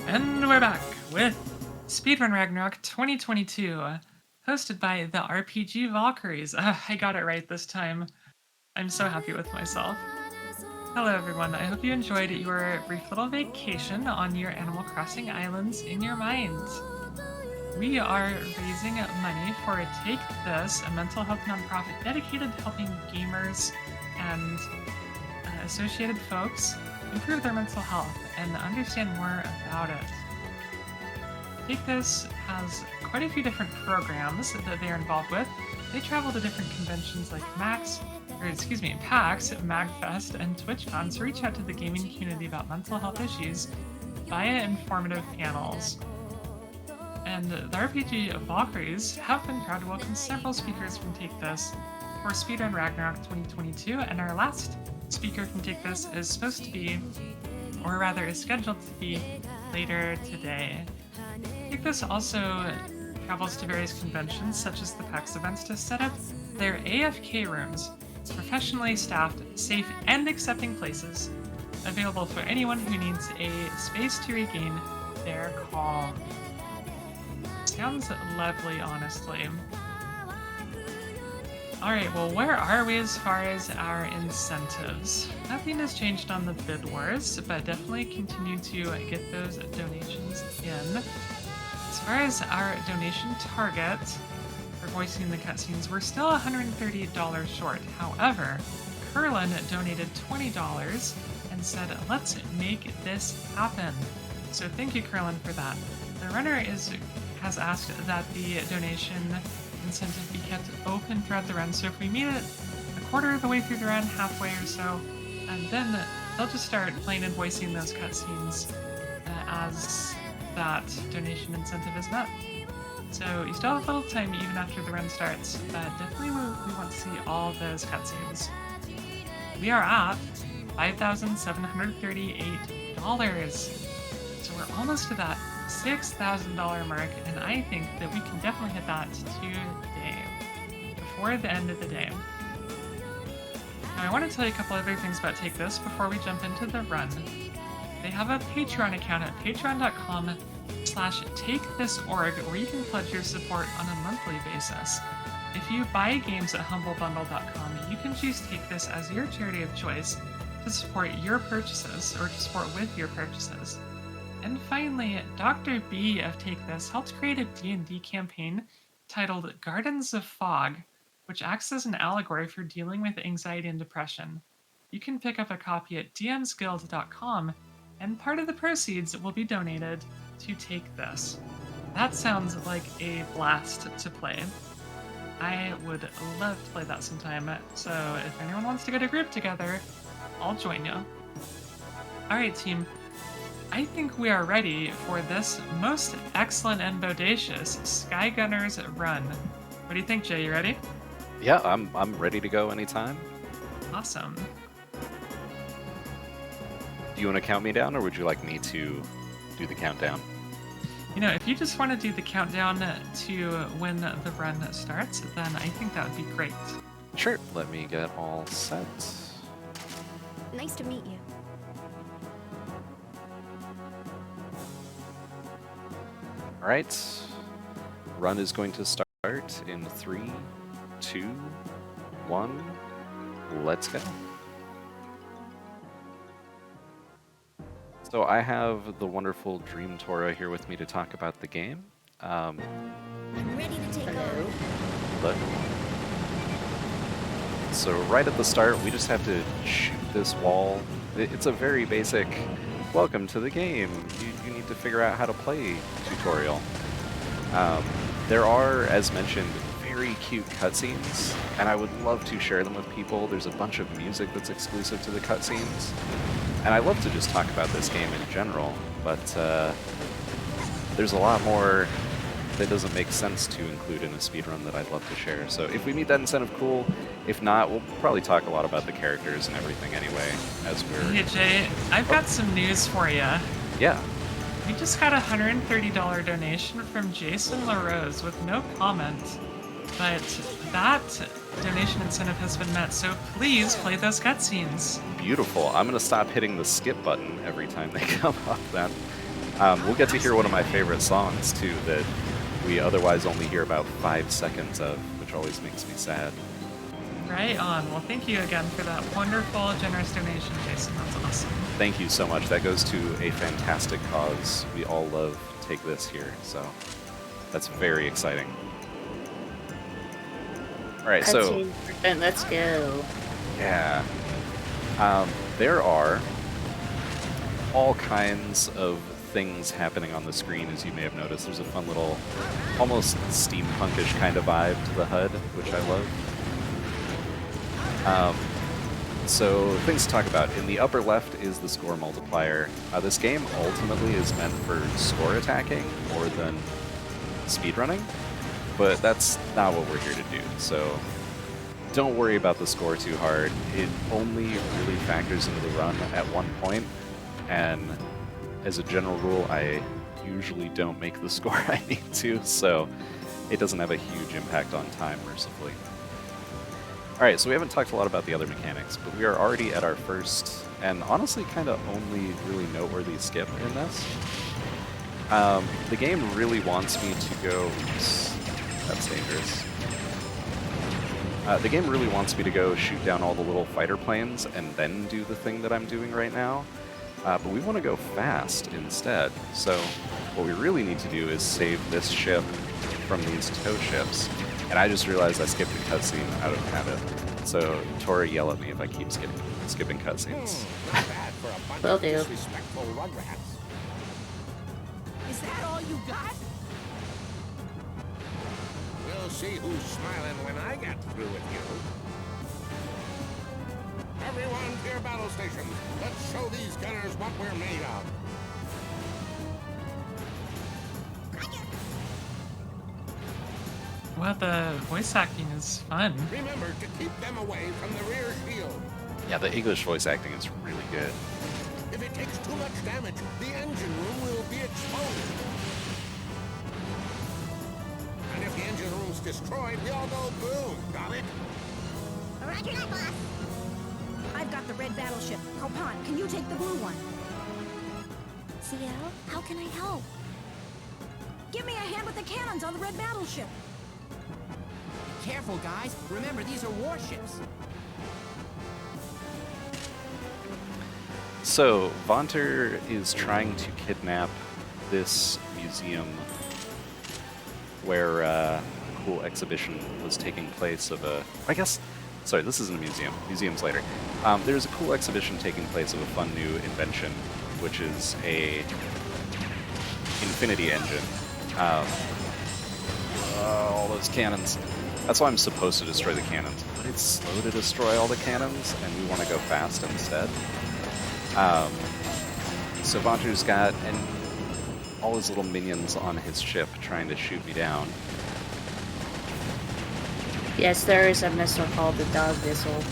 And we're back with Speedrun Ragnarok 2022, hosted by the RPG Valkyries. I got it right this time. I'm so happy with myself. Hello everyone, I hope you enjoyed your brief little vacation on your Animal Crossing islands in your mind. We are raising money for Take This, a mental health nonprofit dedicated to helping gamers and associated folks improve their mental health and understand more about it. Take This has quite a few different programs that they are involved with. They travel to different conventions like PAX, MagFest, and TwitchCon to reach out to the gaming community about mental health issues via informative panels. And the RPG Valkyries have been proud to welcome several speakers from Take This for Speedrun Ragnarok 2022, and our last speaker from Take This is supposed to be, or rather is scheduled to be, later today. Take This also travels to various conventions such as the PAX events to set up their AFK rooms, professionally staffed, safe, and accepting places, available for anyone who needs a space to regain their calm. Sounds lovely, honestly. Alright, well, where are we as far as our incentives? Nothing has changed on the bid wars, but definitely continue to get those donations in. As far as our donation target for voicing the cutscenes, we're still $130 short. However, Curlin donated $20 and said, let's make this happen. So thank you, Curlin, for that. The runner has asked that the donation incentive be kept open throughout the run, so if we meet it a quarter of the way through the run, halfway or so, and then they'll just start playing and voicing those cutscenes as that donation incentive is met. So you still have a little time even after the run starts, but definitely we want to see all those cutscenes. We are at $5,738, so we're almost to that $6,000 mark, and I think that we can definitely hit that today, before the end of the day. Now I want to tell you a couple other things about Take This before we jump into the run. They have a Patreon account at patreon.com/takethisorg where you can pledge your support on a monthly basis. If you buy games at humblebundle.com, you can choose Take This as your charity of choice to support your purchases, or to support with your purchases. And finally, Dr. B of Take This helped create a D&D campaign titled Gardens of Fog, which acts as an allegory for dealing with anxiety and depression. You can pick up a copy at dmsguild.com, and part of the proceeds will be donated to Take This. That sounds like a blast to play. I would love to play that sometime, so if anyone wants to get a group together, I'll join you. Alright team, I think we are ready for this most excellent and bodacious SkyGunner's run. What do you think, Jay? You ready? Yeah, I'm ready to go anytime. Awesome. Do you want to count me down, or would you like me to do the countdown? You know, if you just want to do the countdown to when the run starts, then I think that would be great. Sure. Let me get all set. Nice to meet you. All right. Run is going to start in 3, 2, 1. Let's go. So I have the wonderful Dream Tora here with me to talk about the game. I'm ready to take over. Look. So right at the start, we just have to shoot this wall. It's a very basic, welcome to the game. You need to figure out how to play tutorial. There are, as mentioned, very cute cutscenes, and I would love to share them with people. There's a bunch of music that's exclusive to the cutscenes. And I love to just talk about this game in general, but there's a lot more that doesn't make sense to include in a speedrun that I'd love to share. So if we meet that incentive, cool. If not, we'll probably talk a lot about the characters and everything anyway, as we're... Hey Jay, I've got some news for you. Yeah. We just got a $130 donation from Jason LaRose with no comment, but that donation incentive has been met, so please play those cutscenes. Beautiful. I'm going to stop hitting the skip button every time they come up then. We'll get to hear one of my favorite songs, too, that we otherwise only hear about 5 seconds of, which always makes me sad. Right on. Well, thank you again for that wonderful, generous donation, Jason. That's awesome. Thank you so much. That goes to a fantastic cause. We all love Take This here, so that's very exciting. All right, so 18%, let's go. yeah, there are all kinds of things happening on the screen, as you may have noticed. There's a fun little, almost steampunkish kind of vibe to the HUD, which I love. So things to talk about. In the upper left is the score multiplier. This game ultimately is meant for score attacking more than speedrunning, but that's not what we're here to do. So don't worry about the score too hard. It only really factors into the run at one point, and as a general rule, I usually don't make the score I need to, so it doesn't have a huge impact on time, mercifully. Alright, so we haven't talked a lot about the other mechanics, but we are already at our first, and honestly kind of only really noteworthy skip in this. The game really wants me to go... Oops, that's dangerous. The game really wants me to go shoot down all the little fighter planes and then do the thing that I'm doing right now. But we want to go fast instead. So what we really need to do is save this ship from these tow ships. And I just realized I skipped a cutscene out of habit. So Tori, yell at me if I keep skipping cutscenes. Will do. Is that all you got? We'll see who's smiling when I get through with you. Everyone to your battle stations. Let's show these gunners what we're made of. Well, the voice acting is fun. Remember to keep them away from the rear shield. Yeah, the English voice acting is really good. If it takes too much damage, the engine room will be exposed. And if the engine room's destroyed, we all go boom. Got it? Roger that, boss. I've got the red battleship. Kopan, can you take the blue one? CL, how can I help? Give me a hand with the cannons on the red battleship. Careful, guys. Remember, these are warships. So, Vonter is trying to kidnap this museum where a cool exhibition was taking place of a... I guess... Sorry, this isn't a museum. Museum's later. There's a cool exhibition taking place of a fun new invention, which is a infinity engine. All those cannons. That's why I'm supposed to destroy the cannons, but it's slow to destroy all the cannons, and we want to go fast instead. So Vonter's got all his little minions on his ship trying to shoot me down. Yes, there is a missile called the dog missile.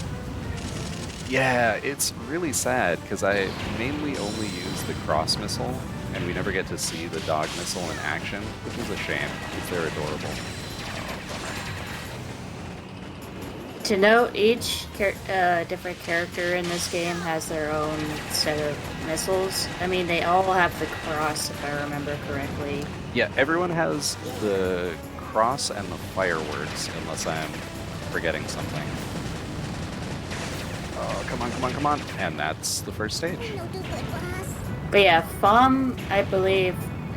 Yeah, it's really sad, because I mainly only use the cross missile, and we never get to see the dog missile in action, which is a shame, because they're adorable. To note, each different character in this game has their own set of missiles. I mean, they all have the cross, if I remember correctly. Yeah, everyone has the cross and the fireworks, unless I'm forgetting something. Oh, come on, come on, come on. And that's the first stage. No do good, boss. But yeah, Femme, I believe,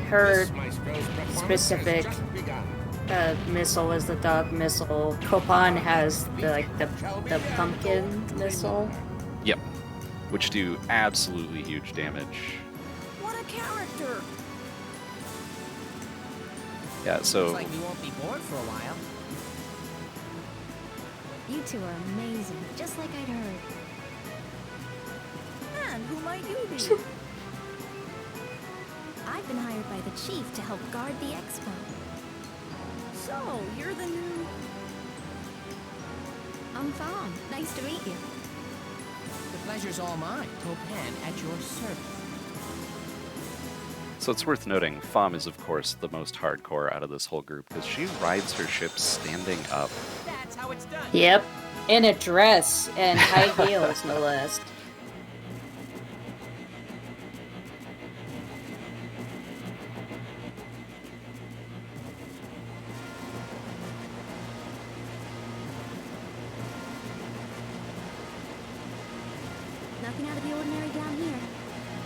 her This maestro's performance specific has just begun. missile is the dog missile. Kopan has the pumpkin missile. Yep. Which do absolutely huge damage. What a character! Yeah, so... Looks like you won't be bored for a while. You two are amazing, just like I'd heard. And who might you be? I've been hired by the chief to help guard the expo. So, you're the new... I'm Femme. Nice to meet you. The pleasure's all mine. Copan at your service. So it's worth noting, Femme is of course the most hardcore out of this whole group, because she rides her ship standing up. That's how it's done. Yep, in a dress and high heels, no less. Nothing out of the ordinary down here.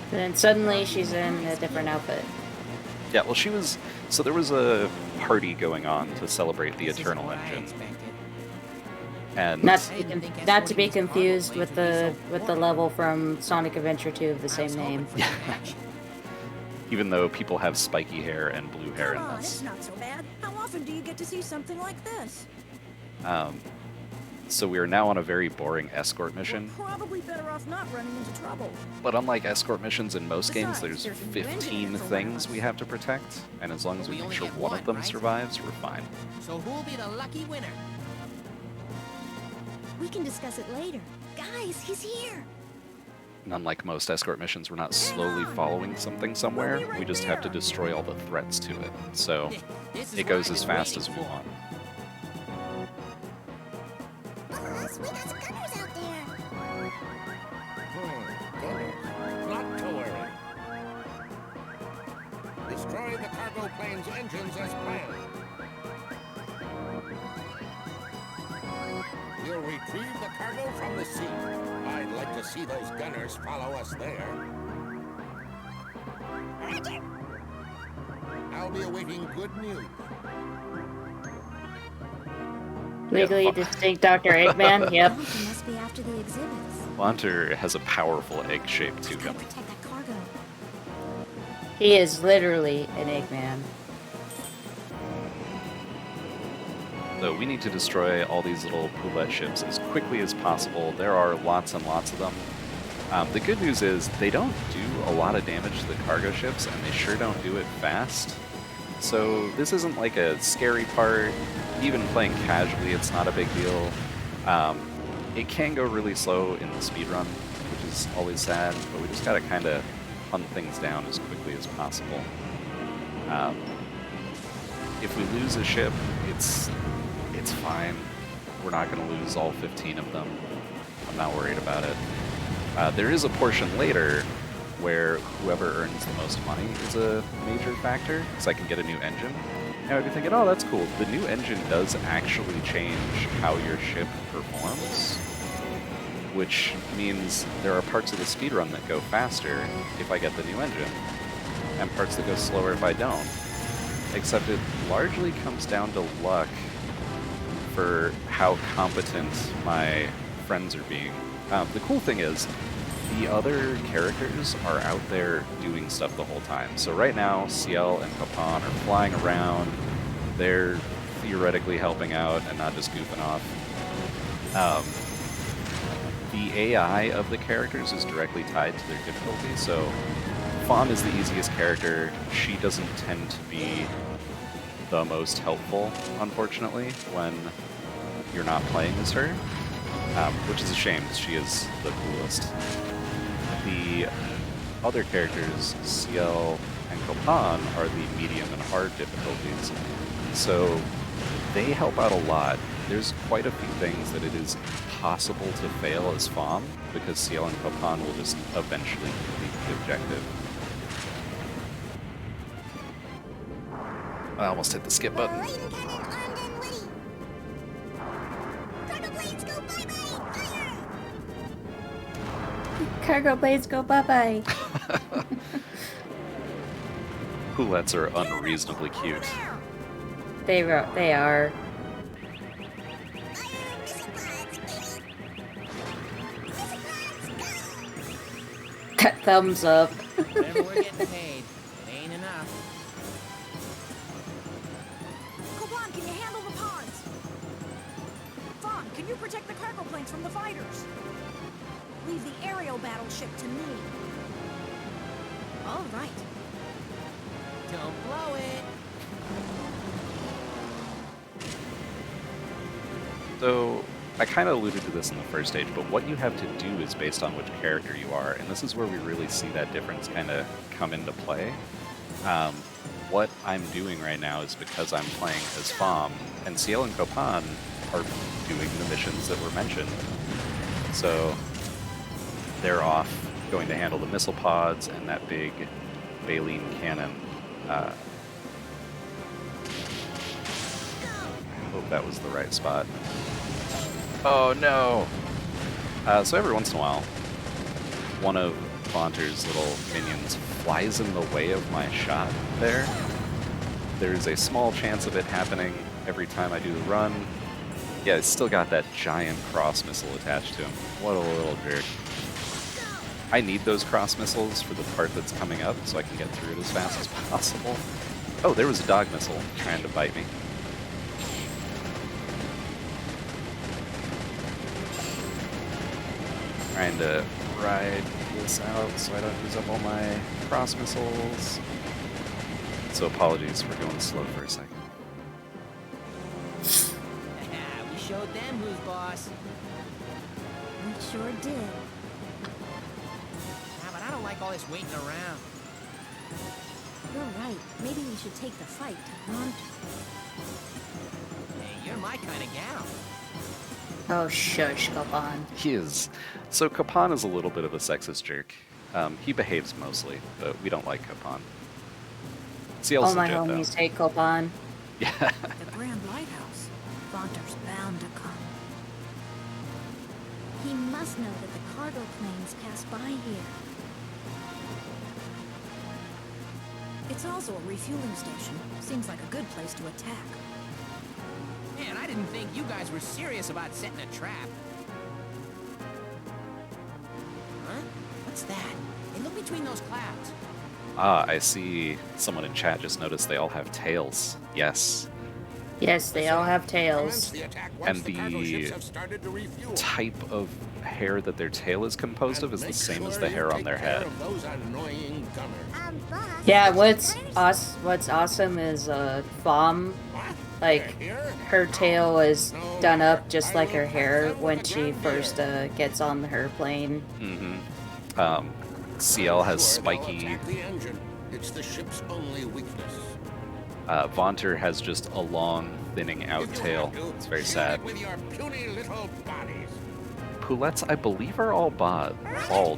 Then suddenly she's in a different outfit. Yeah, well, so there was a party going on to celebrate the This is Eternal what I Engine. expected. And Not to be confused with the level from Sonic Adventure 2 of the same name. even though people have spiky hair and blue hair Come in on, it's this. not so bad. How often do you get to see something like this? So we are now on a very boring escort mission. We're probably better off not running into trouble. But unlike escort missions in most games, Besides, there's there's a new engine 15 that's around things us. we have to protect, and as long as we We make only sure get one of one, them right? survives, we're fine. So who'll be the lucky winner? We can discuss it later. Guys, he's here. And unlike most escort missions, we're not slowly following something somewhere, We'll be right we just have to there. destroy all the threats to it. So This is it what goes I've as been fast as waiting we for. want. Boss, we got some gunners out there. Gunners. Not to worry. Destroy the cargo plane's engines as planned. We'll retrieve the cargo from the sea. I'd like to see those gunners follow us there. I'll be awaiting good news. Legally Yeah. distinct Dr. Eggman? Yep. Something must be after the exhibits. Hunter has a powerful egg shape to Gotta him. protect that cargo. He is literally an Eggman. So we need to destroy all these little poulette ships as quickly as possible. There are lots and lots of them. The good news is they don't do a lot of damage to the cargo ships, and they sure don't do it fast. So this isn't like a scary part. Even playing casually, it's not a big deal. It can go really slow in the speedrun, which is always sad, but we just gotta kind of hunt things down as quickly as possible. If we lose a ship, it's fine. We're not going to lose all 15 of them. I'm not worried about it. There is a portion later where whoever earns the most money is a major factor, because I can get a new engine. Now you're thinking, oh, that's cool. The new engine does actually change how your ship performs, which means there are parts of the speedrun that go faster if I get the new engine, and parts that go slower if I don't. Except it largely comes down to luck for how competent my friends are being. The cool thing is, the other characters are out there doing stuff the whole time. So right now, Ciel and Copan are flying around. They're theoretically helping out and not just goofing off. The AI of the characters is directly tied to their difficulty, so Femme is the easiest character. She doesn't tend to be the most helpful, unfortunately, when you're not playing as her, which is a shame because she is the coolest. The other characters, Ciel and Copan, are the medium and hard difficulties, so they help out a lot. There's quite a few things that it is possible to fail as Femme, because Ciel and Copan will just eventually complete the objective. I almost hit the skip button. Raiden cannon armed and ready. Cargo planes go bye-bye. Fire! Cargo blades go bye-bye. Poulettes are unreasonably cute. They are. Fire missile pods, baby. Missile pods, go! Thumbs up. Whatever we're getting paid, it ain't enough. Copan, can you handle the pods? Femme, can you protect the cargo planes from the fighters? Leave the aerial battleship to me. All right. Don't blow it. So, I kind of alluded to this in the first stage, but what you have to do is based on which character you are, and this is where we really see that difference kind of come into play. What I'm doing right now is because I'm playing as Femme, and Ciel and Copan are doing the missions that were mentioned. So, they're off going to handle the missile pods and that big baleen cannon. I hope that was the right spot. Oh no! So every once in a while, one of Vaunter's little minions flies in the way of my shot there, there's a small chance of it happening every time I do the run. Yeah, it's still got that giant cross missile attached to him. What a little jerk. I need those cross missiles for the part that's coming up so I can get through it as fast as possible. Oh, there was a dog missile trying to bite me. Trying to ride this out so I don't use up all my cross missiles. So apologies for going slow for a second. We showed them who's boss. We sure did. Yeah, but I don't like all this waiting around. You're right. Maybe we should take the fight to Monty. Hey, you're my kind of gal. Oh, shush, Kapan. He is. So Kapan is a little bit of a sexist jerk. He behaves mostly, but we don't like Kapan. CL's All my legit, though. homies hate Kapan. Yeah. The Grand Lighthouse. Vaunter's bound to come. He must know that the cargo planes pass by here. It's also a refueling station. Seems like a good place to attack. Man, I didn't think you guys were serious about setting a trap. Huh? What's that? Hey, look between those clouds. Ah, I see someone in chat just noticed they all have tails. Yes. Yes, they all have Commence tails. the attack once And the cargo ships the have started to refuel. Type of hair that their tail is composed of is the Make same as sure the you hair on take their care head. of those annoying gunners. Boss. Yeah, what's awesome is Femme, What? like, They're here? her tail is No done matter. up just I like will her pack hair them with when a she damn first gets on her plane. Mm-hmm. CL has Sure, they'll spiky. attack the engine. It's the ship's only weakness. Vaunter has just a long, thinning out If you tail. have to, It's very shield sad. it with your puny little bodies. Poulettes, I believe, are all bald,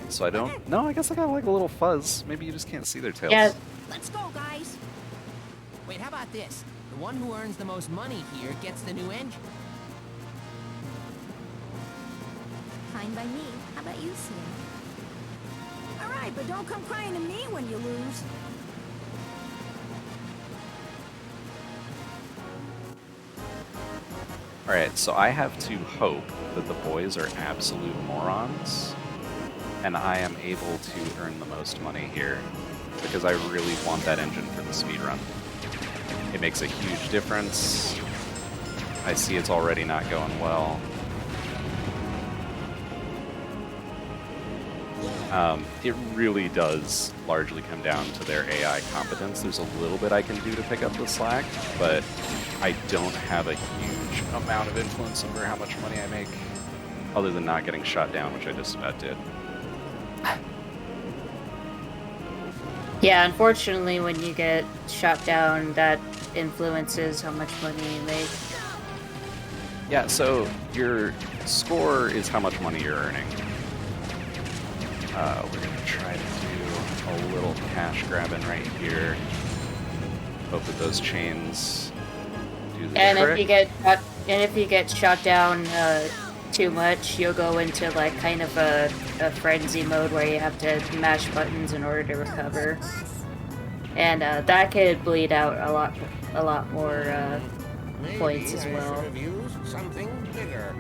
so I don't... No, I guess I got like a little fuzz. Maybe you just can't see their tails. Yeah, Let's go, guys. Wait, how about this? The one who earns the most money here gets the new engine. Fine by me. How about you, Slim? All right, but don't come crying to me when you lose. Alright, so I have to hope that the boys are absolute morons, and I am able to earn the most money here, because I really want that engine for the speedrun. It makes a huge difference. I see it's already not going well. It really does largely come down to their AI competence. There's a little bit I can do to pick up the slack, but I don't have a huge amount of influence over how much money I make, other than not getting shot down, which I just about did. yeah, unfortunately, when you get shot down, that influences how much money you make. Yeah, so your score is how much money you're earning. We're going to try to do a little cash grabbing right here. Hope that those chains do the And trick. if you get shot down too much, you'll go into like kind of a frenzy mode where you have to mash buttons in order to recover, and that could bleed out a lot more points as Maybe I well. should have used something bigger.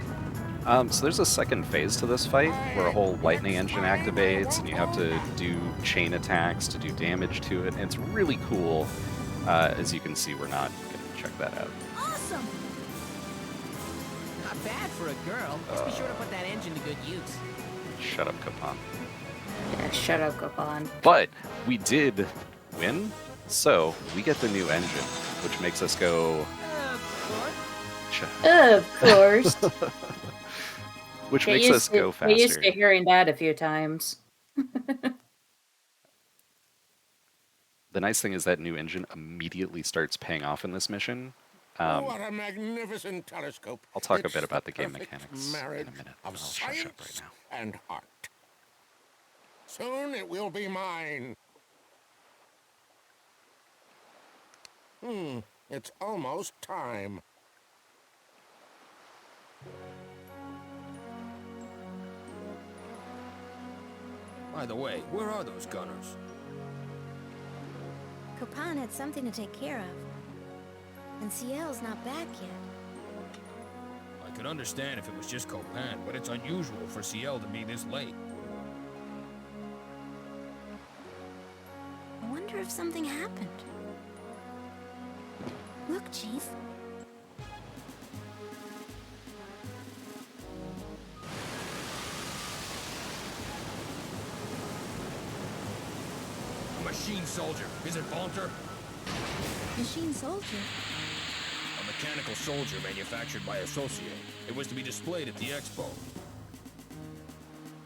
So there's a second phase to this fight where a whole lightning engine activates and you have to do chain attacks to do damage to it. And it's really cool. As you can see, we're not going to check that out. Awesome. Not bad for a girl. Let's be sure to put that engine to good use. Shut up, Kapan. Yeah, shut up, Kapan. But we did win, so we get the new engine, which makes us go... Of course. Which Get makes used us to- go Get used faster. to hearing that a few times. The nice thing is that new engine immediately starts paying off in this mission. What a magnificent telescope. I'll talk a It's bit about the the game perfect mechanics in marriage a minute, of but I'll shush up science right now. and art. Soon it will be mine. It's almost time. By the way, where are those gunners? Copan had something to take care of. And Ciel's not back yet. I could understand if it was just Copan, but it's unusual for Ciel to be this late. I wonder if something happened. Look, Chief. A machine soldier. Is it Volter? Machine soldier. A mechanical soldier manufactured by Associate. It was to be displayed at the expo.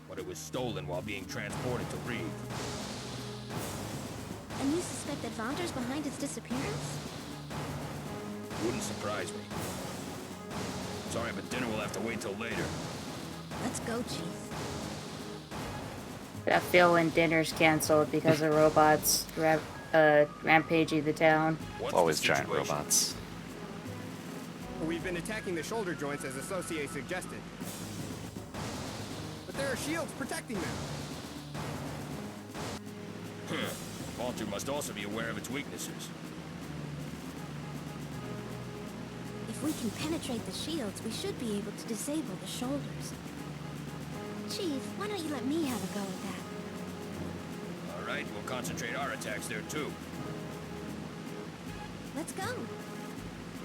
But it was stolen while being transported to Reeve. And you suspect that Vonder's behind its disappearance? Wouldn't surprise me. Sorry, but dinner will have to wait till later. Let's go, Chief. I feel when dinner's canceled because of robots rampaging the town. What's Always the giant situation? robots. We've been attacking the shoulder joints as Associate suggested. But there are shields protecting them. Walter must also be aware of its weaknesses. If we can penetrate the shields, we should be able to disable the shoulders. Chief, why don't you let me have a go at that? All right, we'll concentrate our attacks there too. Let's go.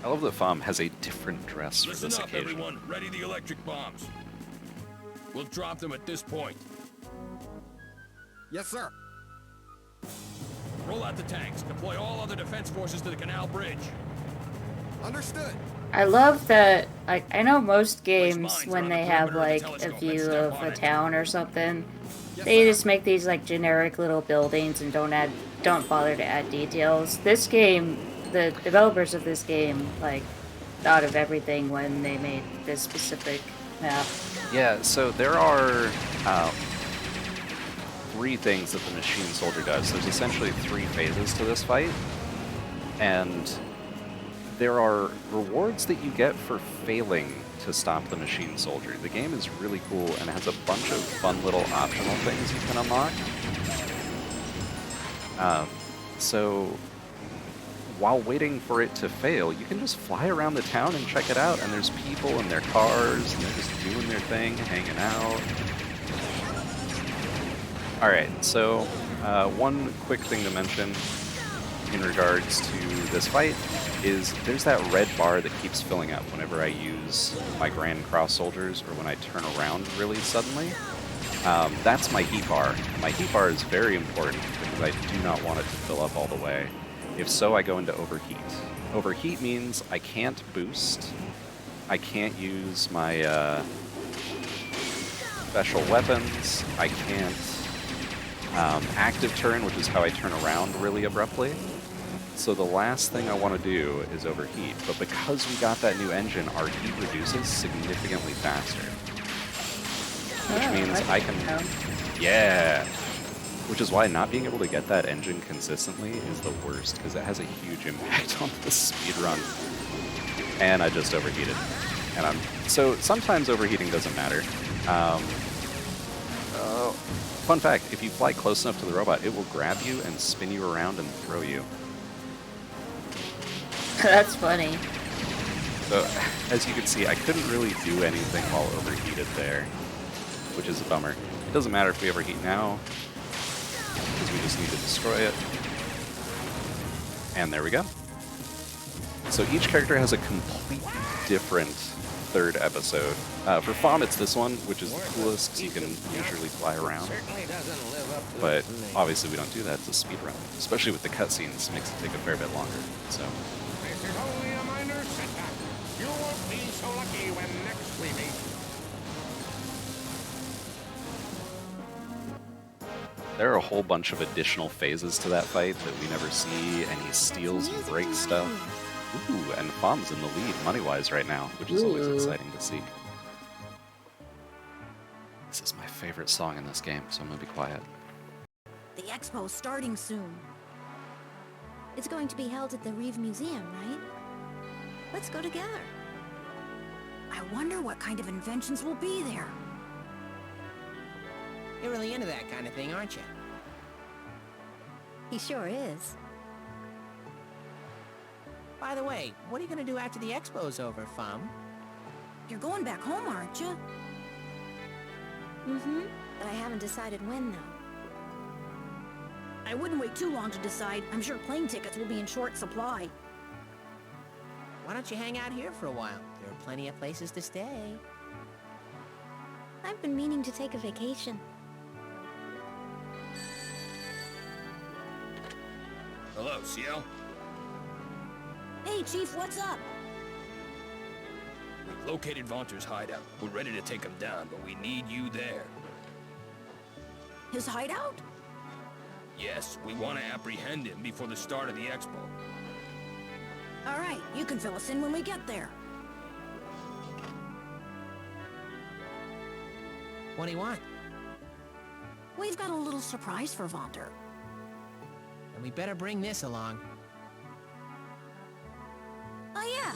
I love that Femme has a different dress for Listen this up, occasion. everyone. Ready the electric bombs. We'll drop them at this point. Yes, sir. Roll out the tanks. Deploy all other defense forces to the canal bridge. Understood. I love that, like, I know most games, mines when around they the have, perimeter like, of the a telescope view and step of on a it. town or something, Yes, they sir. just make these, like, generic little buildings and don't bother to add details. This game, the developers of this game, like, thought of everything when they made this specific map. Yeah, so there are three things that the machine soldier does. There's essentially three phases to this fight, and there are rewards that you get for failing to stop the machine soldier. The game is really cool and has a bunch of fun little optional things you can unlock. So while waiting for it to fail, you can just fly around the town and check it out, and there's people in their cars, and they're just doing their thing, hanging out. Alright, so one quick thing to mention in regards to this fight is there's that red bar that keeps filling up whenever I use my Grand Cross soldiers or when I turn around really suddenly. That's my heat bar. My heat bar is very important because I do not want it to fill up all the way. If so, I go into overheat. Overheat means I can't boost, I can't use my special weapons, I can't active turn, which is how I turn around really abruptly. So the last thing I want to do is overheat, but because we got that new engine, our heat reduces significantly faster. Which means I can... Yeah! Which is why not being able to get that engine consistently is the worst, because it has a huge impact on the speed run. And I just overheated. And so sometimes overheating doesn't matter. Fun fact, if you fly close enough to the robot, it will grab you and spin you around and throw you. That's funny. So, as you can see, I couldn't really do anything while overheated there, which is a bummer. It doesn't matter if we overheat now, because we just need to destroy it. And there we go. So each character has a completely different third episode. For Femme, it's this one, which is the coolest, because you can usually fly around. Certainly doesn't live up to But its name. obviously we don't do that. It's a speed run, especially with the cutscenes. Makes it take a fair bit longer. So This is only a minor setback. You won't be so lucky when next we meet. there are a whole bunch of additional phases to that fight that we never see, and he steals and breaks stuff. Ooh, and Femme's in the lead money-wise right now, which is always Ooh. exciting to see. This is my favorite song in this game, so I'm gonna be quiet. The expo's starting soon. It's going to be held at the Reeve Museum, right? Let's go together. I wonder what kind of inventions will be there. You're really into that kind of thing, aren't you? He sure is. By the way, what are you gonna do after the expo's over, Femme? You're going back home, aren't you? Mm-hmm. But I haven't decided when, though. I wouldn't wait too long to decide. I'm sure plane tickets will be in short supply. Why don't you hang out here for a while? There are plenty of places to stay. I've been meaning to take a vacation. Hello, CL. Hey, Chief, what's up? We've located Vaunter's hideout. We're ready to take him down, but we need you there. His hideout? Yes, we want to apprehend him before the start of the expo. All right, you can fill us in when we get there. What do you want? We've got a little surprise for Vaunter. And we better bring this along. Oh, yeah.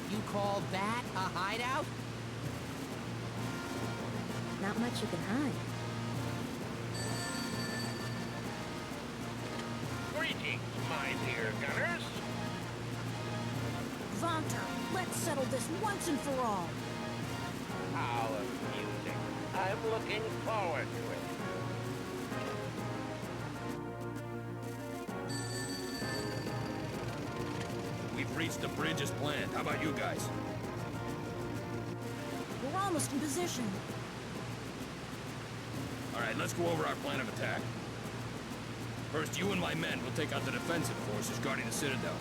You call that a hideout? Not much you can hide. Greetings, my dear gunners. Vaunter, let's settle this once and for all. How amusing. I'm looking forward to it. We've reached the bridge as planned. How about you guys? We're almost in position. All right, let's go over our plan of attack. First, you and my men will take out the defensive forces guarding the Citadel.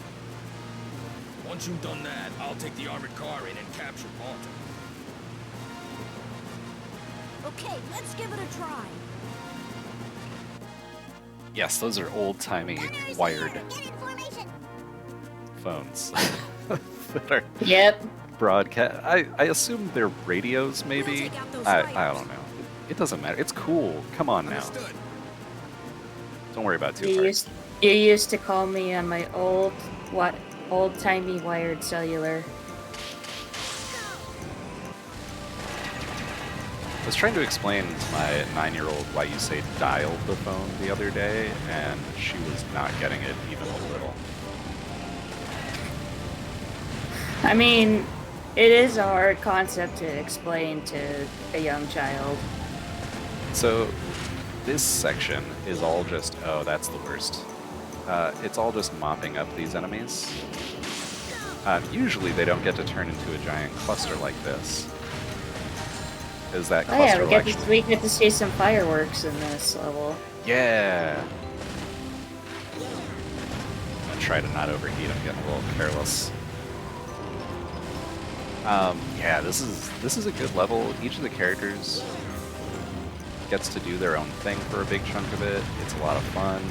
Once you've done that, I'll take the armored car in and capture Vaunter. Okay, let's give it a try. Yes, those are old-timey wired phones that are Yep. broadcast. I assume they're radios, maybe. We'll take out those I fighters. don't know. It doesn't matter. It's cool. Come on now. Understood. Don't worry about too You hard. used to call me on my old-timey wired cellular. I was trying to explain to my 9-year-old why you say dialed the phone the other day, and she was not getting it even a little. I mean, it is a hard concept to explain to a young child. So, this section is all just, oh, that's the worst. It's all just mopping up these enemies. Usually they don't get to turn into a giant cluster like this. Is that Oh yeah, cluster we get to see some fireworks in this level. Yeah! I'm gonna try to not overheat, I'm getting a little careless. Yeah, this is a good level. Each of the characters gets to do their own thing for a big chunk of it. It's a lot of fun.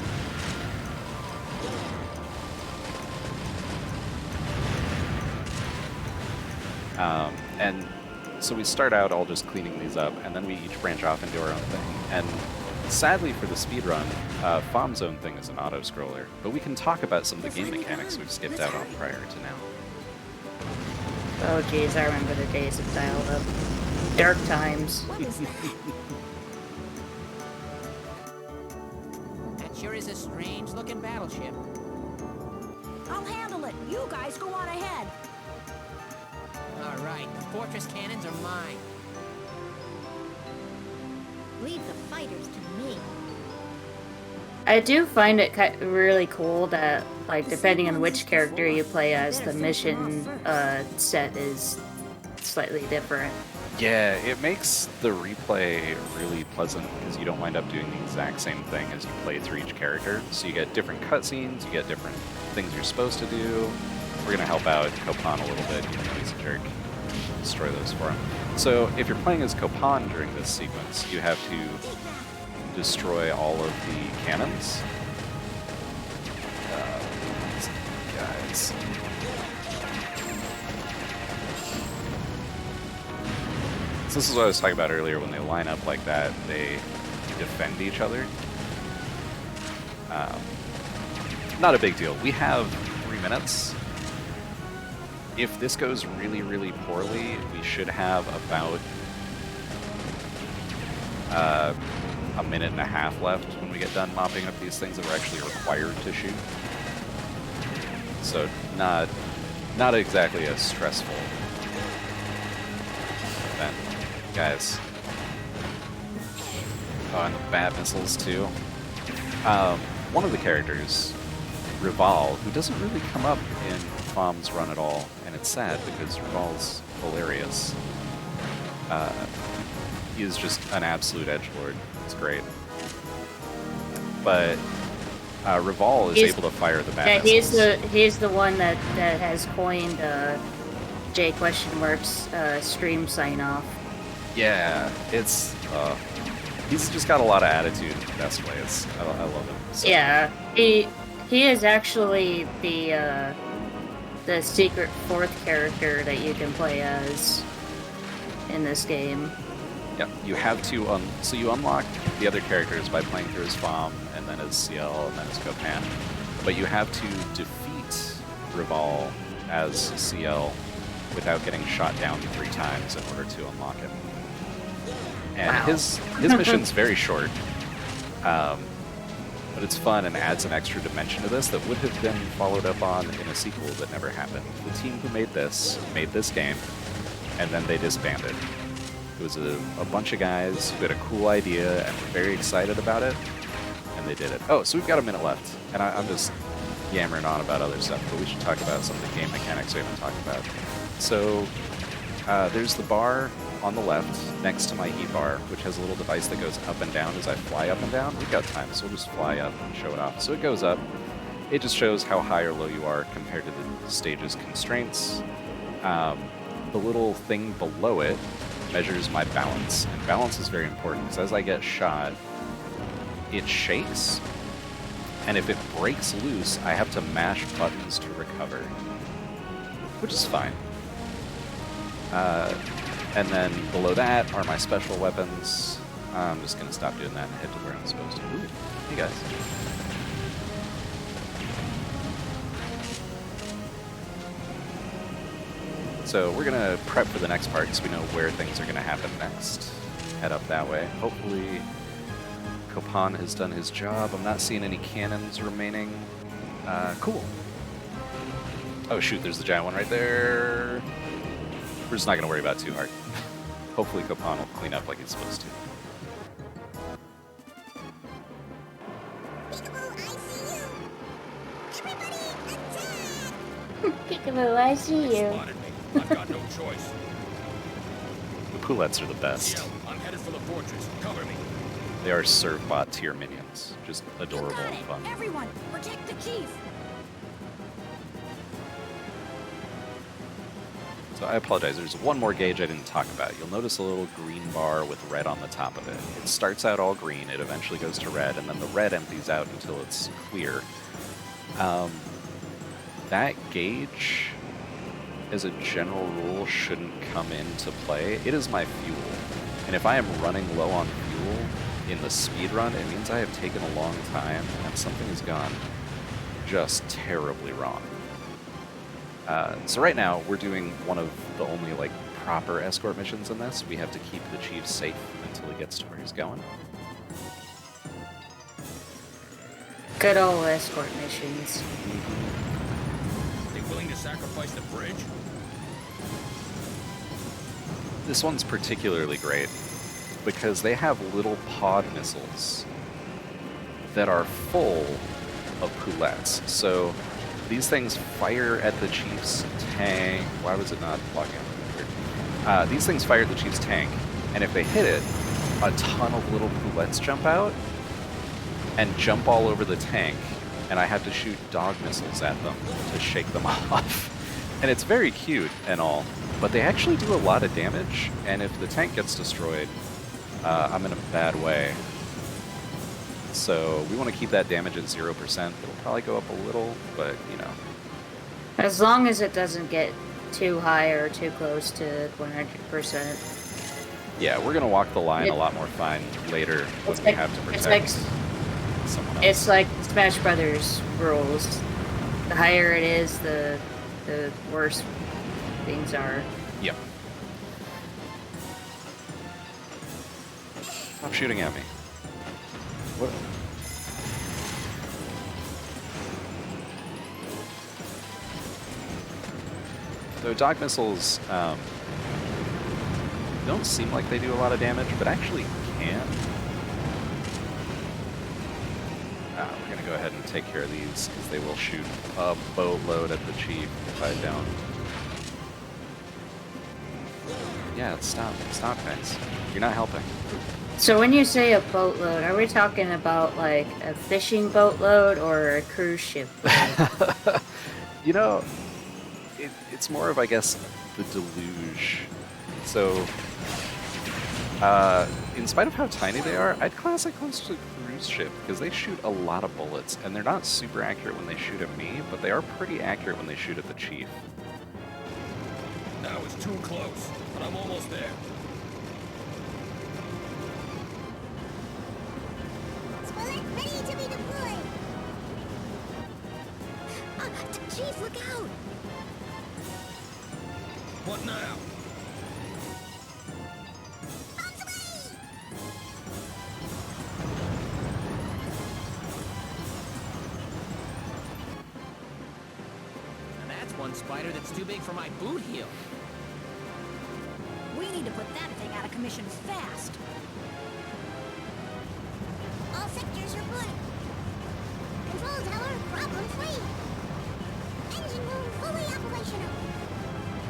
And so we start out all just cleaning these up, and then we each branch off and do our own thing. And sadly for the speedrun, Femme's own thing is an auto-scroller, but we can talk about some of the game mechanics we've skipped out on prior to now. Oh geez, I remember the days of dialed up. Dark times. What is that? That sure is a strange-looking battleship. I'll handle it. You guys go on ahead. All right, the fortress cannons are mine. Leave the fighters to me. I do find it really cool that, like, depending on which character you play as, the mission set is slightly different. Yeah, it makes the replay really pleasant because you don't wind up doing the exact same thing as you play through each character. So you get different cutscenes, you get different things you're supposed to do. We're gonna help out Copan a little bit, even though he's a jerk. Destroy those for him. So if you're playing as Copan during this sequence, you have to destroy all of the cannons. Guys. So this is what I was talking about earlier. When they line up like that, they defend each other. Not a big deal. We have 3 minutes. If this goes really, really poorly, we should have about a minute and a half left when we get done mopping up these things that we're actually required to shoot. So not exactly as stressful event, guys. Oh, and the bat missiles too. One of the characters, Rival, who doesn't really come up in Femme's run at all, and it's sad because Rival's hilarious. He is just an absolute edgelord. It's great. But Rival is able to fire the bat missiles. He's the one that has coined jquestionmark's stream sign off. Yeah, it's he's just got a lot of attitude in the best ways. I love him. So yeah, he is actually the secret 4th character that you can play as in this game. yeah, you have to so you unlock the other characters by playing through as Femme and then as CL and then as Copan, but you have to defeat Rival as CL without getting shot down 3 times in order to unlock it. And Wow. his mission's very short, but it's fun and adds an extra dimension to this that would have been followed up on in a sequel that never happened. The team who made this game, and then they disbanded. It was a bunch of guys who had a cool idea and were very excited about it, and they did it. Oh, so we've got a minute left, and I'm just yammering on about other stuff, but we should talk about some of the game mechanics we haven't talked about. So there's the bar on the left next to my E-bar, which has a little device that goes up and down as I fly up and down. We've got time, so we'll just fly up and show it off. So it goes up. It just shows how high or low you are compared to the stage's constraints. The little thing below it measures my balance, and balance is very important because as I get shot, it shakes, and if it breaks loose, I have to mash buttons to recover, which is fine. And then below that are my special weapons. I'm just going to stop doing that and head to where I'm supposed to. Ooh, hey guys. So we're going to prep for the next part because we know where things are going to happen next. Head up that way. Hopefully Copan has done his job. I'm not seeing any cannons remaining. Cool. Oh shoot, there's the giant one right there. We're just not going to worry about it too hard. Hopefully Copan will clean up like he's supposed to. Peekaboo, I see you. Spotted me. I've got no choice. The poulettes are the best. CL, I'm headed for the fortress. Cover me. They are Servbot tier minions. Just adorable You got and it. fun. Everyone, protect the chief. So I apologize, there's one more gauge I didn't talk about. You'll notice a little green bar with red on the top of it. It starts out all green, it eventually goes to red, and then the red empties out until it's clear. That gauge, as a general rule, shouldn't come into play. It is my fuel. And if I am running low on fuel in the speed run, it means I have taken a long time and something has gone just terribly wrong. So right now, we're doing one of the only like proper escort missions in this. We have to keep the chief safe until he gets to where he's going. Good old escort missions. They willing to sacrifice the bridge? This one's particularly great because they have little pod missiles that are full of poulettes. So these things fire at the chief's tank. Why was it not plugging? These things fire at the chief's tank, and if they hit it, a ton of little poulettes jump out and jump all over the tank, and I have to shoot dog missiles at them to shake them off. And it's very cute and all, but they actually do a lot of damage, and if the tank gets destroyed, I'm in a bad way. So we want to keep that damage at 0%. It'll probably go up a little, but you know. As long as it doesn't get too high or too close to 100%. Yeah, we're gonna walk the line a lot more fine later when we have to protect someone else. It's like Smash Brothers rules. The higher it is, the worse things are. Yep. Stop shooting at me. What? So dog missiles don't seem like they do a lot of damage, but actually can. We're gonna go ahead and take care of these because they will shoot a boatload at the chief if I don't. Yeah, stop, guys. You're not helping. So when you say a boatload, are we talking about like a fishing boatload or a cruise ship load? You know, it's more of, I guess, the deluge. So, in spite of how tiny they are, I'd class it close to a cruise ship because they shoot a lot of bullets, and they're not super accurate when they shoot at me, but they are pretty accurate when they shoot at the chief. That was too close, but I'm almost there. Spoiler, ready to be deployed. Chief, look out! What now? Now that's one spider that's too big for my boot heel. We need to put that thing out of commission fast. All sectors report. Control tower, problem free. Engine room fully operational.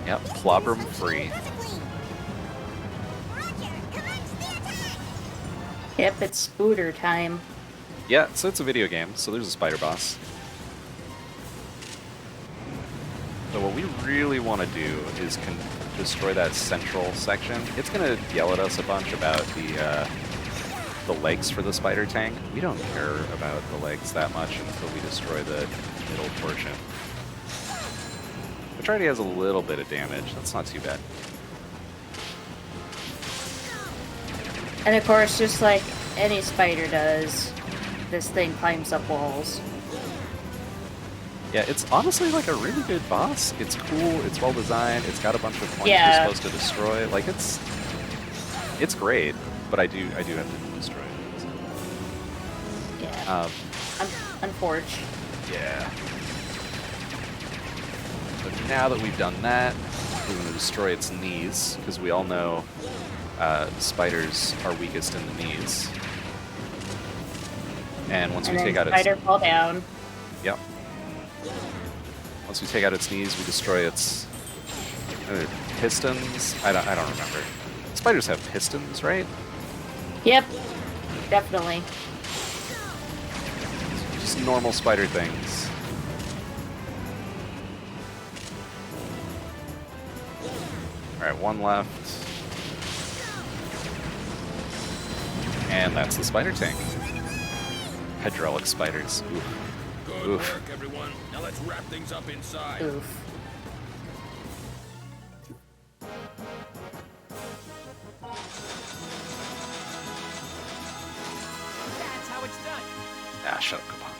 Yep, clobber 'em free. Perfectly. Roger, commence the attack! Yep, it's spooter time. Yeah, so it's a video game, so there's a spider boss. So what we really want to do is destroy that central section. It's going to yell at us a bunch about the legs for the spider tank. We don't care about the legs that much until we destroy the middle portion. Which already has a little bit of damage. That's not too bad. And of course, just like any spider does, this thing climbs up walls. Yeah, it's honestly like a really good boss. It's cool, it's well designed, it's got a bunch of points Yeah. you're supposed to destroy. Like it's great, but I do have to destroy it. Yeah. Unfortunate. Yeah. But now that we've done that, we're going to destroy its knees, because we all know spiders are weakest in the knees. And once we take out its... spider fall down. Yep. Once we take out its knees, we destroy its pistons. I don't remember. Spiders have pistons, right? Yep, definitely. Just normal spider things. Alright, one left. And that's the spider tank. Hydraulic spiders. Oof. Good Oof. work, everyone. Now let's wrap things up inside. Oof. That's how it's done. Ah, shut up, come on.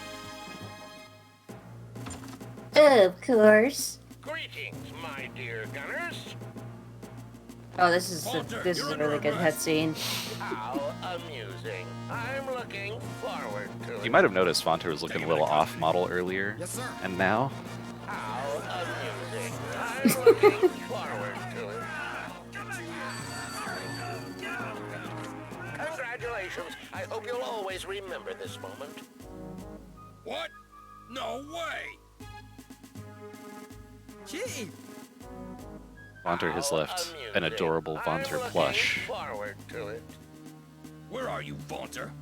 Of course. Greetings, my dear gunners. Oh, this is Walter, a you're really good under arrest. cutscene. How amusing. I'm looking forward to it. You might have noticed Vonter was looking a little off model earlier. Yes, sir. And now? How amusing. I'm looking forward to it. Congratulations. I hope you'll always remember this moment. What? No way! Chief! Vonter has How left an amusing. adorable I'm Vonter looking plush. forward to it. Where are you, Vaunter?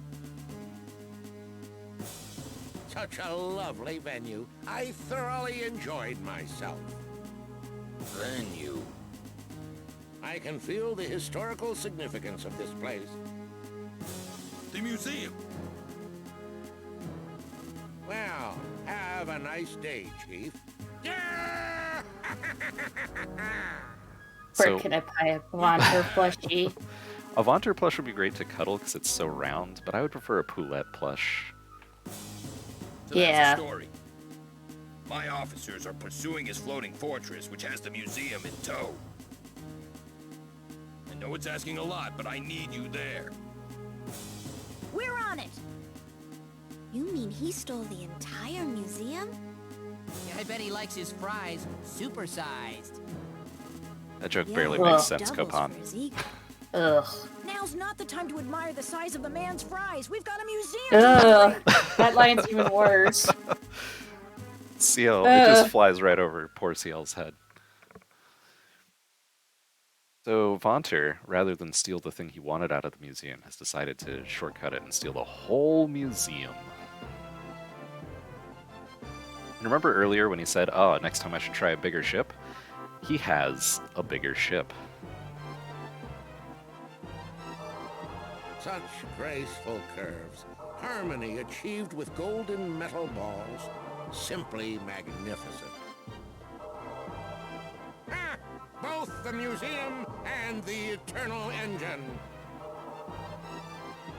Such a lovely venue. I thoroughly enjoyed myself. Venue. I can feel the historical significance of this place. The museum. Well, have a nice day, Chief. Yeah! Where So- can I buy a Wanter plushie? A Vonter plush would be great to cuddle because it's so round, but I would prefer a Poulette plush. So Yeah. that's the story. My officers are pursuing his floating fortress, which has the museum in tow. I know it's asking a lot, but I need you there. We're on it. You mean he stole the entire museum? Yeah, I bet he likes his fries supersized. That joke Yeah, barely well, makes sense, doubles Copan. for his ego. Ugh. Now's not the time to admire the size of the man's fries. We've got a museum. Ugh. That line's even worse. CL, it just flies right over poor CL's head. So Vonter, rather than steal the thing he wanted out of the museum, has decided to shortcut it and steal the whole museum. And remember earlier when he said, oh, next time I should try a bigger ship? He has a bigger ship. Such graceful curves. Harmony achieved with golden metal balls. Simply magnificent. Ah! Both the museum and the eternal engine.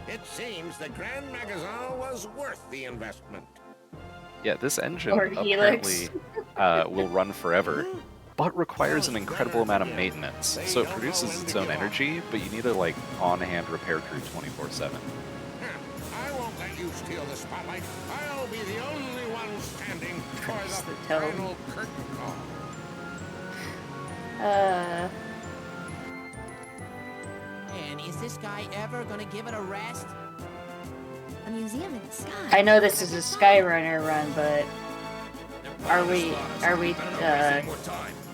It seems the Grand Magazine was worth the investment. Yeah, this engine Or apparently Helix. will run forever, but requires an incredible amount of maintenance. So it produces its own energy, but you need a like on-hand repair crew 24/7. I won't let you steal the spotlight. I'll be the only one standing for Press the the tone. final curtain call. And is this guy ever gonna give it a rest? A museum in the sky. I know this is a SkyRunner run, but are we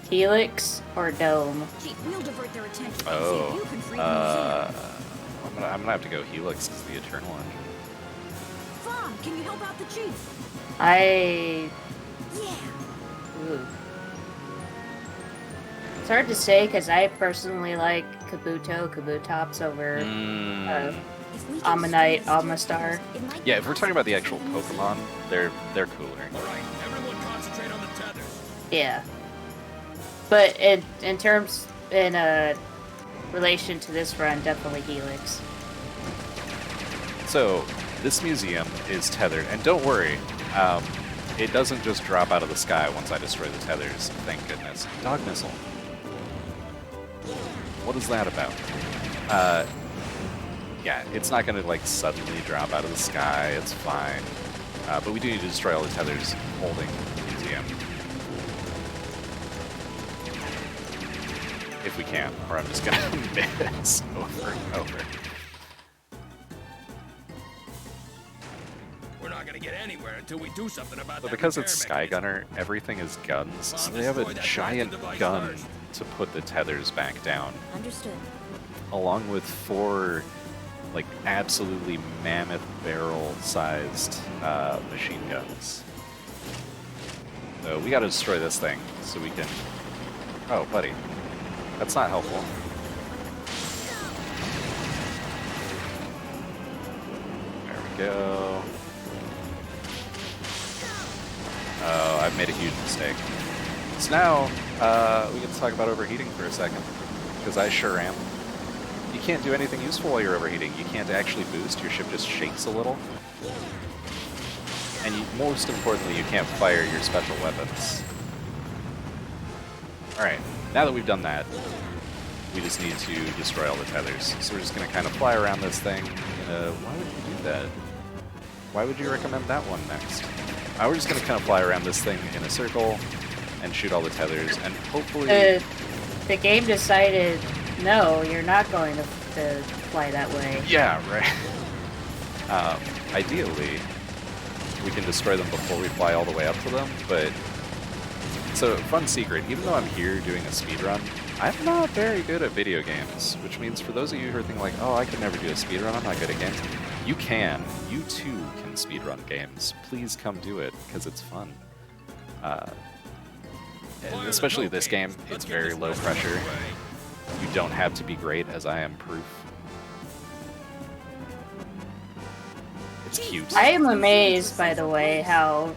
Helix or Dome? Chief, we'll divert their attention. See if Oh, you can free the museum. I'm gonna have to go Helix as the Eternal engine. Femme, can you help out the chief? I... Yeah. Ooh. It's hard to say because I personally like Kabutops over If we can Ammonite, destroy these Amistar. characters, it might be Yeah, if we're talking about the actual possible to Pokemon, they're cooler. Alright, everyone concentrate on the tethers. Yeah. But in terms, in relation to this run, definitely Helix. So, this museum is tethered, and don't worry, it doesn't just drop out of the sky once I destroy the tethers, thank goodness. Dog missile. What is that about? Yeah, it's not gonna like suddenly drop out of the sky, it's fine. But we do need to destroy all the tethers holding the museum. If we can, or I'm just gonna miss over and over. We're not gonna get anywhere until we do something about But that because it's repair mechanism. SkyGunner, everything is guns, so Bomb they have a destroy that giant tracking device gun first. to put the tethers back down, Understood. along with 4, like, absolutely mammoth barrel-sized machine guns. So we gotta destroy this thing, so we can... Oh, buddy. That's not helpful. There we go. Oh, I've made a huge mistake. So now, we get to talk about overheating for a second, because I sure am. You can't do anything useful while you're overheating. You can't actually boost, your ship just shakes a little. And most importantly, you can't fire your special weapons. Alright, now that we've done that, we just need to destroy all the tethers. So we're just going to kind of fly around this thing in a... Why would you do that? Why would you recommend that one next? We're just going to kind of fly around this thing in a circle and shoot all the tethers, and hopefully... The game decided, no, you're not going to fly that way. Yeah, right. Ideally, we can destroy them before we fly all the way up to them, but... So, fun secret, even though I'm here doing a speedrun, I'm not very good at video games, which means for those of you who are thinking like, oh, I could never do a speedrun, I'm not good at games, you can. You too can speedrun games. Please come do it, because it's fun. And especially this game, it's very low pressure. You don't have to be great, as I am proof. It's cute. I am amazed, by the way, how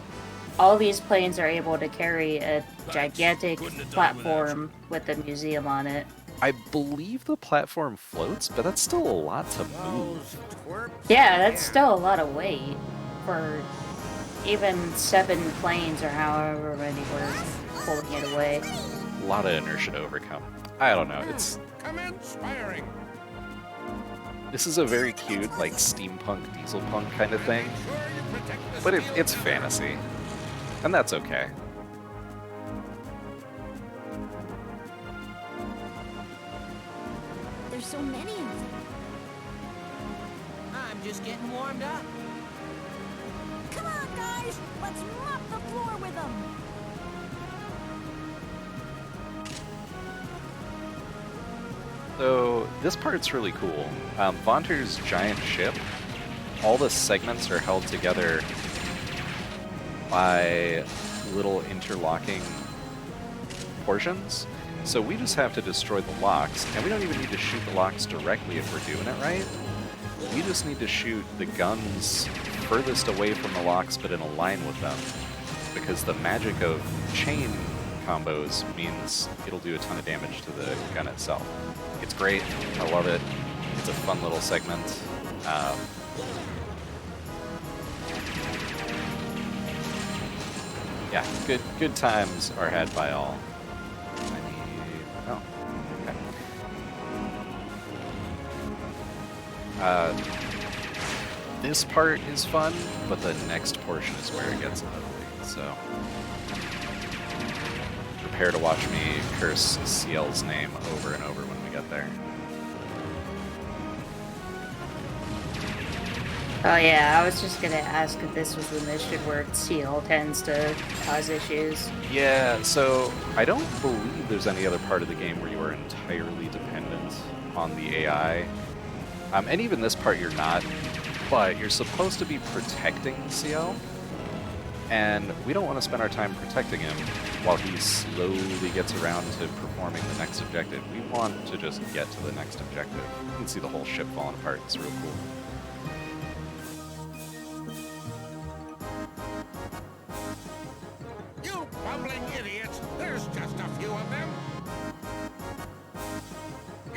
all these planes are able to carry a gigantic platform with a museum on it. I believe the platform floats, but that's still a lot to move. Yeah, that's still a lot of weight for even 7 planes or however many were pulling it away. A lot of inertia to overcome. I don't know. Commence firing. This is a very cute, like, steampunk, diesel punk kind of thing, but it's fantasy, and that's okay. There's so many of them. I'm just getting warmed up. Come on, guys! Let's mop the floor with them! So this part's really cool. Vaunter's giant ship, all the segments are held together by little interlocking portions. So we just have to destroy the locks, and we don't even need to shoot the locks directly if we're doing it right. We just need to shoot the guns furthest away from the locks but in a line with them, because the magic of chain combos means it'll do a ton of damage to the gun itself. It's great. I love it. It's a fun little segment. Yeah, good times are had by all. Oh, okay. This part is fun, but the next portion is where it gets ugly, so prepare to watch me curse CL's name over and over when we get there. Oh yeah, I was just gonna ask if this was the mission where CL tends to cause issues. Yeah, so I don't believe there's any other part of the game where you are entirely dependent on the AI. And even this part you're not, but you're supposed to be protecting CL, and we don't want to spend our time protecting him while he slowly gets around to performing the next objective. We want to just get to the next objective. You can see the whole ship falling apart. It's real cool. You bumbling idiots! There's just a few of them.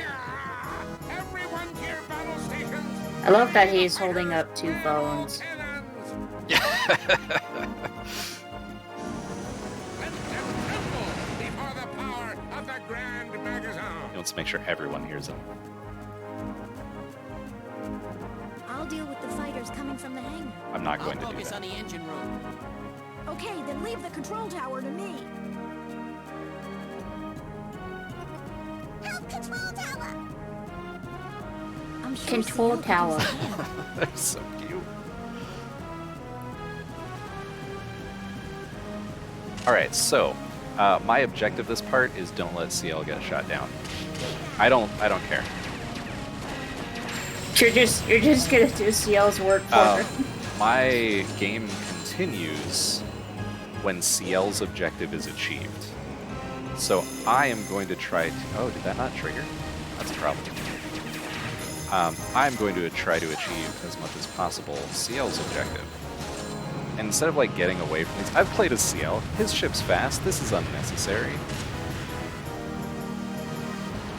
Ah, everyone gear battle stations. I love that he's holding up 2 phones. Let them tremble before the power of the Grand Magazine. Let's make sure everyone hears him. I'll deal with the fighters coming from the hangar. I'm not I'll going to do focus that. on the engine room. Okay, then leave the control tower to me. Help control tower! I'm sure Control CL could tower. use a hand. That's so cute. Alright, so my objective this part is don't let CL get shot down. I don't care. You're just gonna do CL's work for her. My game continues when CL's objective is achieved. So I am going to try to... Oh, did that not trigger? That's a problem. I'm going to try to achieve as much as possible CL's objective. And instead of like getting away from these... I've played as CL. His ship's fast. This is unnecessary.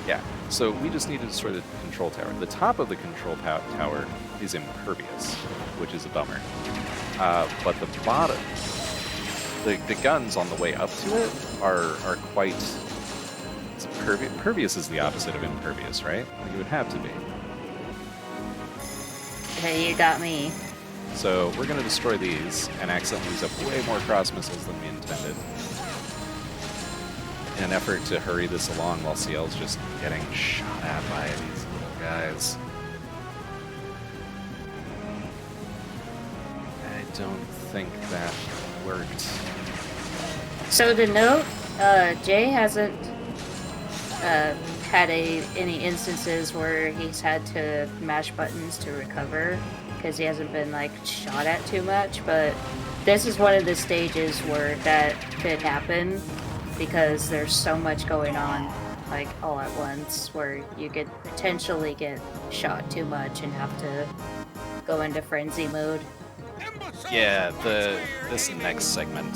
Yeah, so we just need to destroy the control tower. The top of the control tower is impervious, which is a bummer. But the bottom, the guns on the way up to it are quite... Pervious is the opposite of impervious, right? Like it would have to be. Hey, you got me. So we're going to destroy these and accidentally use up way more cross missiles than we intended, in an effort to hurry this along while CL's just getting shot at by these little guys. I don't think that worked. So to note, Jay hasn't had any instances where he's had to mash buttons to recover because he hasn't been like shot at too much, but this is one of the stages where that could happen because there's so much going on like all at once where you could potentially get shot too much and have to go into frenzy mode. Yeah, this next segment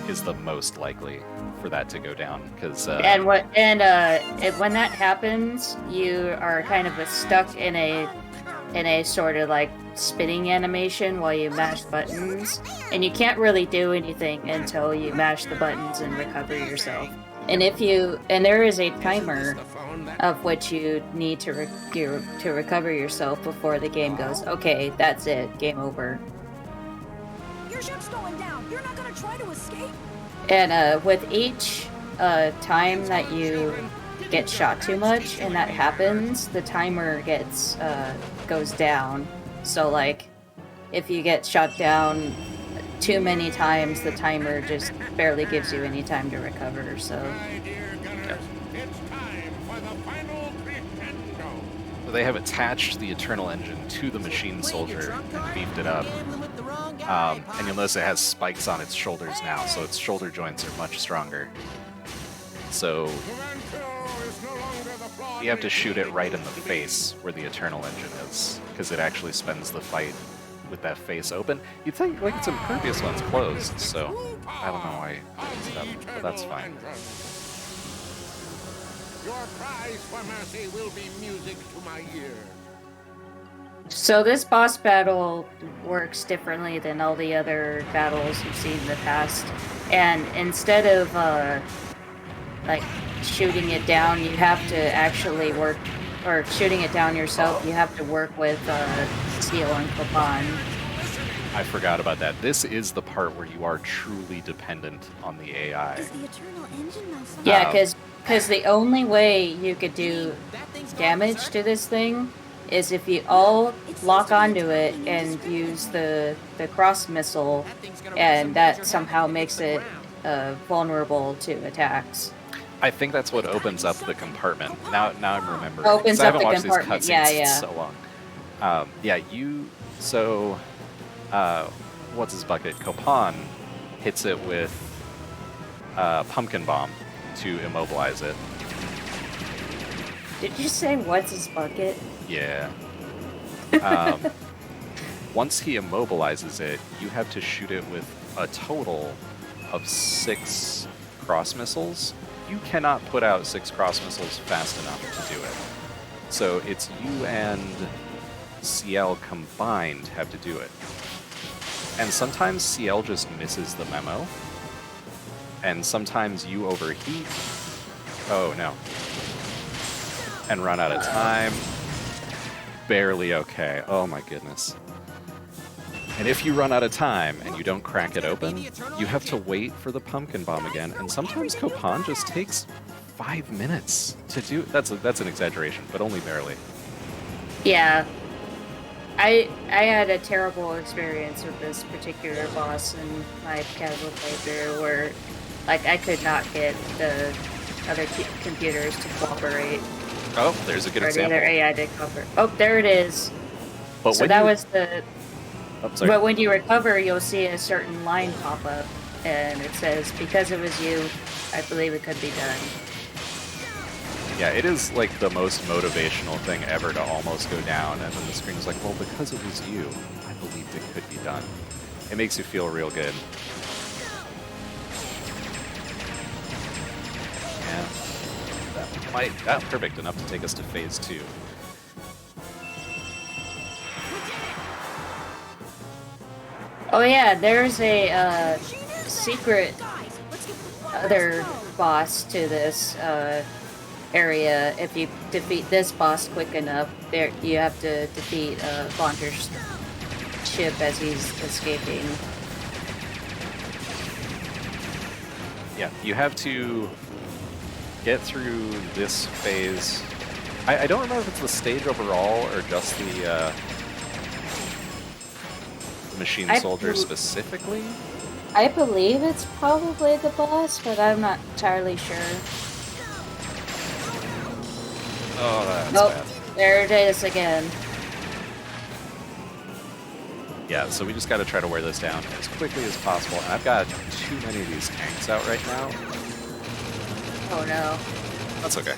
is the most likely for that to go down, because And when that happens, you are kind of stuck in a sort of like spinning animation while you mash buttons, and you can't really do anything until you mash the buttons and recover yourself. And there is a timer of which you need to recover yourself before the game goes, okay, that's it, game over. Your ship's going down. You're not gonna try to escape? And with each time that you get shot too much and that happens, the timer goes down. So like, if you get shot down too many times, the timer just barely gives you any time to recover. So. My dear gunners, it's time for the final crescendo. So they have attached the Eternal Engine to the Machine Soldier and beefed it up. And you'll notice it has spikes on its shoulders now, so its shoulder joints are much stronger. So you have to shoot it right in the face where the Eternal Engine is, because it actually spends the fight with that face open. You'd think like it's impervious when it's closed, so I don't know why I mixed it up, but that's fine. Your prize for mercy will be music to my ear. So this boss battle works differently than all the other battles you've seen in the past. And instead of like shooting it down, you have to actually work, or shooting it down yourself, you have to work with Seal and Copan. I forgot about that. This is the part where you are truly dependent on the AI. Is the Eternal Engine malfunctioning? Yeah, because the only way you could do damage to this thing is if you all lock onto it and use the cross missile, and that somehow makes it vulnerable to attacks. I think that's what opens up the compartment. Now I'm remembering. Opens I up haven't the watched these compartment, cutscenes yeah. in so long. What's his bucket? Copan hits it with Pumpkin Bomb to immobilize it. Did you say what's his bucket? Yeah. Once he immobilizes it, you have to shoot it with a total of 6 cross missiles. You cannot put out 6 cross missiles fast enough to do it. So it's you and CL combined have to do it. And sometimes CL just misses the memo. And sometimes you overheat. Oh no. And run out of time. Barely okay. Oh my goodness. And if you run out of time and you don't crack it open, you have to wait for the pumpkin bomb again. And sometimes Copan just takes 5 minutes to do. That's an exaggeration, but only barely. Yeah. I had a terrible experience with this particular boss in my casual playthrough where, like, I could not get the other computers to cooperate. Oh, there's a good or example. the other AI to cooperate. Oh, there it is. But so that was the. Oh, sorry. But when you recover, you'll see a certain line pop up, and it says, "Because it was you, I believe it could be done." Yeah, it is like the most motivational thing ever to almost go down, and then the screen is like, well, because it was you, I believed it could be done. It makes you feel real good. And that's perfect enough to take us to phase 2. Oh yeah, there's a secret other boss to this area. If you defeat this boss quick enough, there you have to defeat Vonter's ship as he's escaping. Yeah, you have to get through this phase. I don't remember if it's the stage overall or just the machine soldier specifically. I believe it's probably the boss, but I'm not entirely sure. Oh, that's bad. There it is again. Yeah, so we just got to try to wear this down as quickly as possible. And I've got too many of these tanks out right now. Oh no. That's okay.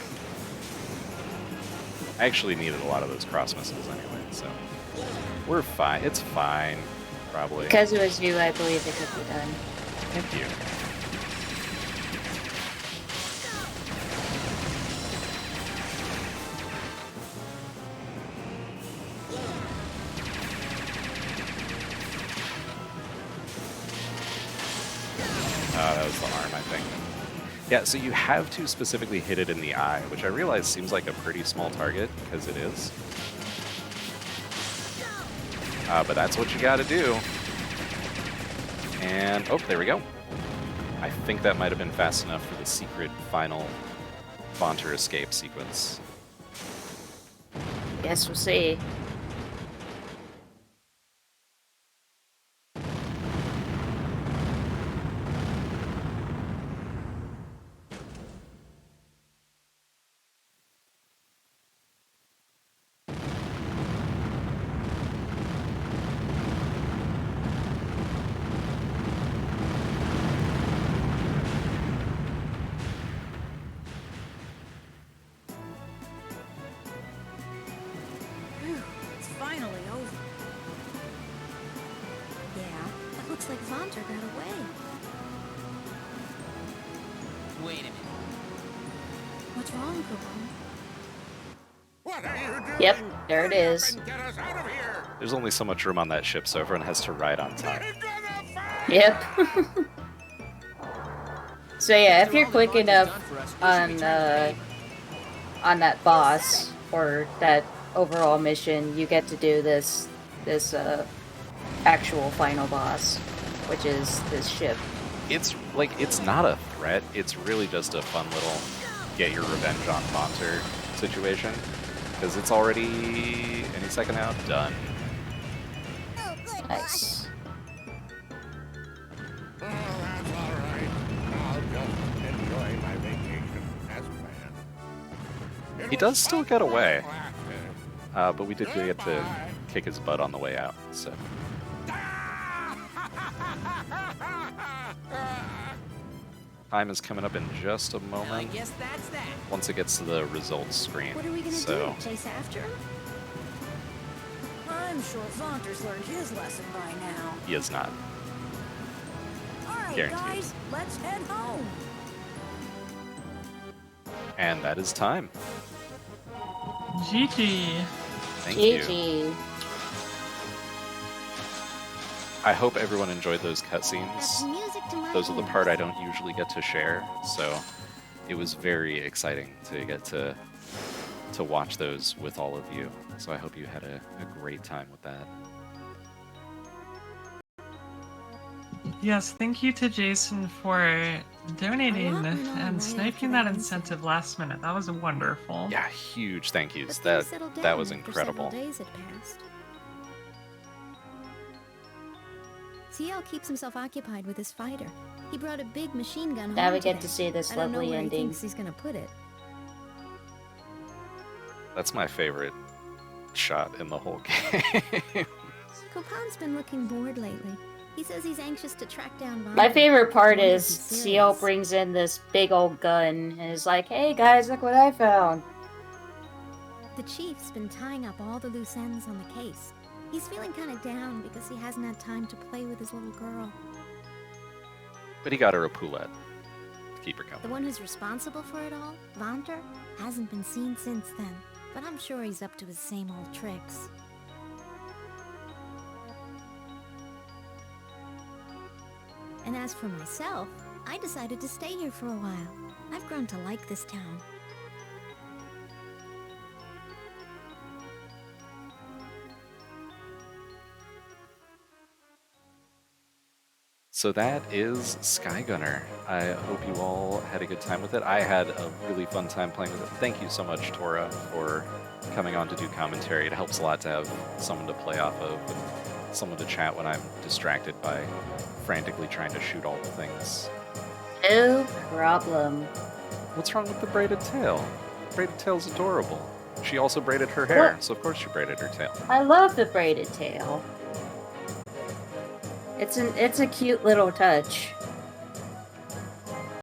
I actually needed a lot of those cross missiles anyway, so we're fine. It's fine, probably. Because it was you, I believe it could be done. Thank you. That was the arm, I think. Yeah, so you have to specifically hit it in the eye, which I realize seems like a pretty small target, because it is. But that's what you gotta do. And, oh, there we go. I think that might have been fast enough for the secret final Vaunter escape sequence. Guess we'll see. Phew, it's finally over. Yeah, it looks like Vaunter got away. Wait a minute. What's wrong, Coupon? What are you doing? Yep, there it Hurry up is. and get us out of here! There's only so much room on that ship, so everyone has to ride on top. We're gonna fight! Yep. So yeah, if After you're all the quick Vaunter's enough done for us, we should return to the on that boss or that overall mission, you get to do this actual final boss, which is this ship. It's like, it's not a threat, it's really just a fun little get your revenge on Vaunter situation. Because it's already, any second now, done. Nice. Oh, that's all right. I'll just enjoy my vacation as planned. He does still get away. But we did get to kick his butt on the way out, so. Time is coming up in just a Well, I moment, guess that's that. once it gets to the results screen. What are we gonna So, do? Chase after him? I'm sure Vaunter's learned his lesson by now. he is not. All right, Guaranteed. guys, let's head home. And that is time. GG. Thank you. GG. I hope everyone enjoyed those That's cutscenes. music to my Those are the ears. part I don't usually get to share, so it was very exciting to get to watch those with all of you. So I hope you had a great time with that. Yes, thank you to Jason for donating A lot went on and right sniping after that that incentive last minute. That was wonderful. Yeah, huge thank yous. But That things settled that down was after incredible. several days had passed. CL keeps himself occupied with his fighter. He brought a big machine gun Now home we get today. to see this I don't know lovely where he ending. thinks he's gonna put it. That's my favorite shot in the whole game. Coupon's been looking bored lately. He says he's anxious to track down Vaunter. My favorite part I wonder if is he's CL serious. brings in this big old gun and is like, "Hey guys, look what I found." The chief's been tying up all the loose ends on the case. He's feeling kind of down because he hasn't had time to play with his little girl. But he got her a poulette to keep her The company. one who's responsible for it all, Vaunter, hasn't been seen since then. But I'm sure he's up to his same old tricks. And as for myself, I decided to stay here for a while. I've grown to like this town. So that is SkyGunner. I hope you all had a good time with it. I had a really fun time playing with it. Thank you so much, Tora, for coming on to do commentary. It helps a lot to have someone to play off of and someone to chat when I'm distracted by frantically trying to shoot all the things. No problem. What's wrong with the braided tail? Braided tail's adorable. She also braided her hair, What? so of course she braided her tail. I love the braided tail. It's a cute little touch.